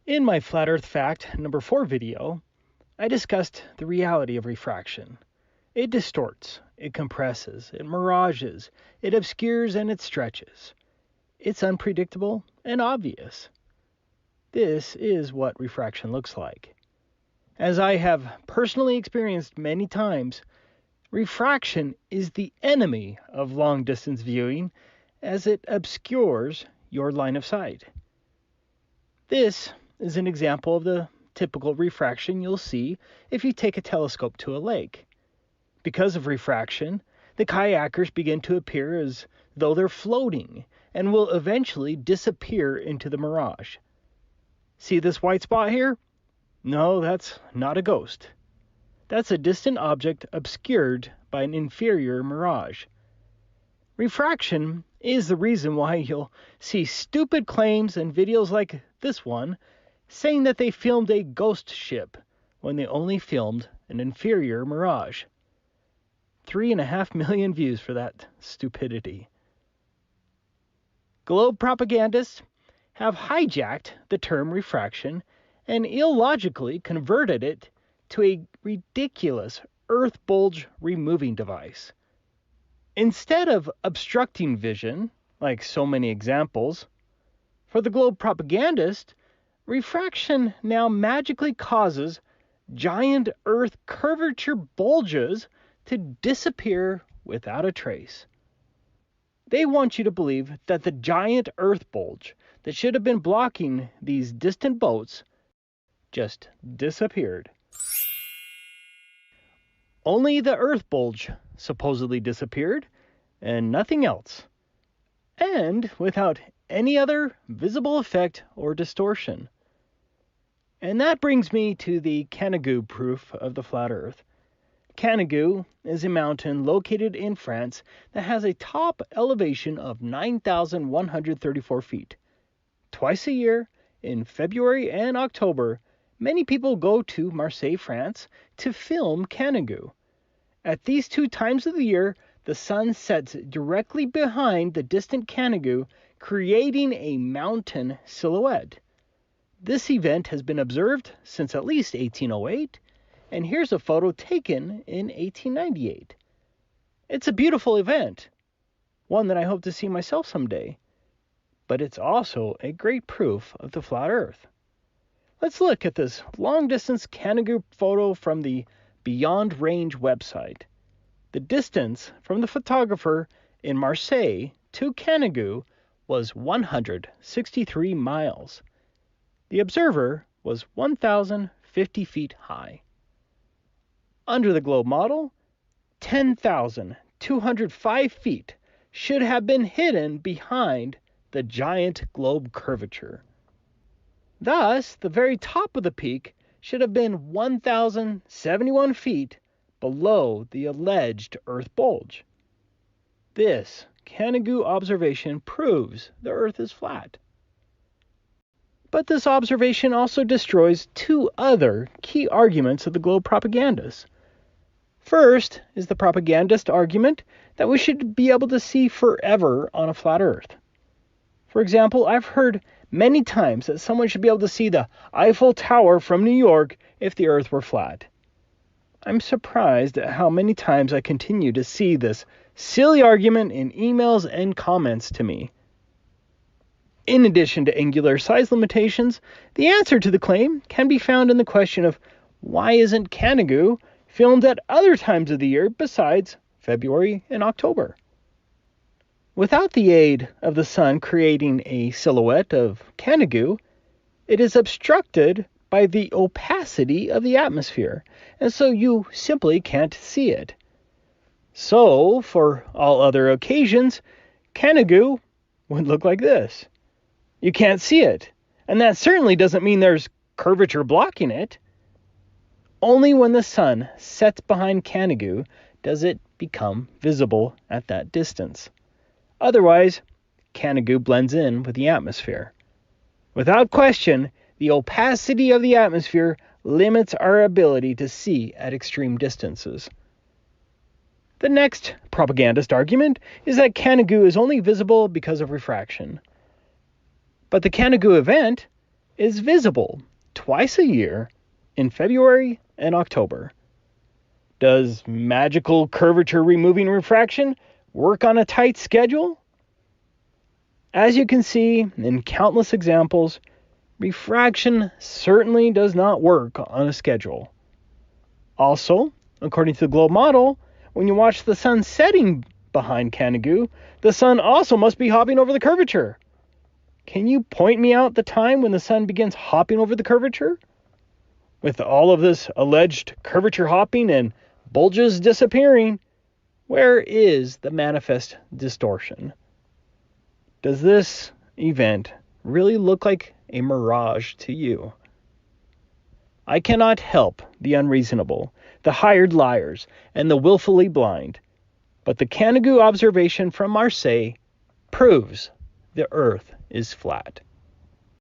In my Flat Earth Fact number 4 video, I discussed the reality of refraction. It distorts, it compresses, it mirages, it obscures, and it stretches. It's unpredictable and obvious. This is what refraction looks like. As I have personally experienced many times, refraction is the enemy of long-distance viewing as it obscures your line of sight. This is an example of the typical refraction you'll see if you take a telescope to a lake. Because of refraction, the kayakers begin to appear as though they're floating and will eventually disappear into the mirage. See this white spot here? No, that's not a ghost. That's a distant object obscured by an inferior mirage. Refraction is the reason why you'll see stupid claims and videos like this one saying that they filmed a ghost ship when they only filmed an inferior mirage. 3.5 million views for that stupidity. Globe propagandists have hijacked the term refraction and illogically converted it to a ridiculous Earth bulge removing device. Instead of obstructing vision, like so many examples, for the globe propagandist, refraction now magically causes giant Earth curvature bulges to disappear without a trace. They want you to believe that the giant Earth bulge that should have been blocking these distant boats just disappeared. Only the Earth bulge supposedly disappeared, and nothing else. And without any other visible effect or distortion. And that brings me to the Canigou proof of the flat Earth. Canigou is a mountain located in France that has a top elevation of 9,134 feet. Twice a year, in February and October, many people go to Marseille, France, to film Canigou. At these two times of the year, the sun sets directly behind the distant Canigou, creating a mountain silhouette. This event has been observed since at least 1808, and here's a photo taken in 1898. It's a beautiful event, one that I hope to see myself someday, but it's also a great proof of the flat Earth. Let's look at this long-distance Canigou photo from the Beyond Range website. The distance from the photographer in Marseille to Canigou was 163 miles. The observer was 1,050 feet high. Under the globe model, 10,205 feet should have been hidden behind the giant globe curvature. Thus, the very top of the peak should have been 1,071 feet below the alleged Earth bulge. This Canigou observation proves the Earth is flat. But this observation also destroys two other key arguments of the globe propagandists. First is the propagandist argument that we should be able to see forever on a flat Earth. For example, I've heard many times that someone should be able to see the Eiffel Tower from New York if the Earth were flat. I'm surprised at how many times I continue to see this silly argument in emails and comments to me. In addition to angular size limitations, the answer to the claim can be found in the question of why isn't Canigou filmed at other times of the year besides February and October? Without the aid of the sun creating a silhouette of Canigou, it is obstructed by the opacity of the atmosphere, and so you simply can't see it. So, for all other occasions, Canigou would look like this. You can't see it, and that certainly doesn't mean there's curvature blocking it. Only when the sun sets behind Canigou does it become visible at that distance. Otherwise, Canigou blends in with the atmosphere. Without question, the opacity of the atmosphere limits our ability to see at extreme distances. The next propagandist argument is that Canigou is only visible because of refraction. But the Canigou event is visible twice a year in February and October. Does magical curvature removing refraction work on a tight schedule? As you can see in countless examples, refraction certainly does not work on a schedule. Also, according to the globe model, when you watch the sun setting behind Canigou, the sun also must be hopping over the curvature. Can you point me out the time when the sun begins hopping over the curvature? With all of this alleged curvature hopping and bulges disappearing, where is the manifest distortion? Does this event really look like a mirage to you? I cannot help the unreasonable, the hired liars, and the willfully blind, but the Canigou observation from Marseille proves the Earth is flat.